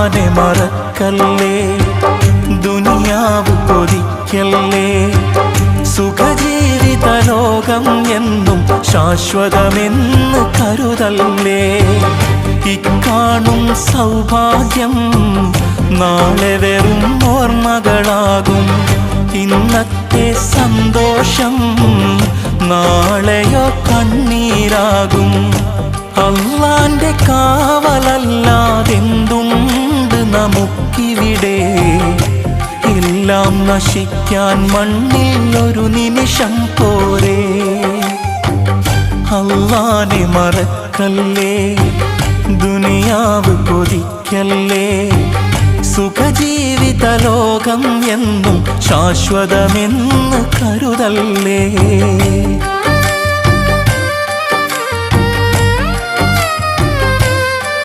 അല്ലാനെ മറക്കല്ലേ, ദുനിയാവ് കൊതിക്കല്ലേ. സുഖജീവിത ലോകം എന്നും ശാശ്വതമെന്ന് കരുതല്ലേ. ഇക്കാണും സൗഭാഗ്യം നാളെ വെറും ഓർമ്മകളാകും. ഇന്നത്തെ സന്തോഷം നാളെയോ കണ്ണീരാകും. അല്ലാന്റെ കാവലല്ലാതെന്തുണ്ട് നമുക്കിവിടെ? എല്ലാം നശിക്കാൻ മണ്ണിൽ ഒരു നിമിഷം പോരെ. അല്ലാനെ മറക്കല്ലേ, ദുനിയാവ് കൊതിക്കല്ലേ. സുഖജീവിത ലോകം എന്നും ശാശ്വതമെന്ന് കരുതല്ലേ.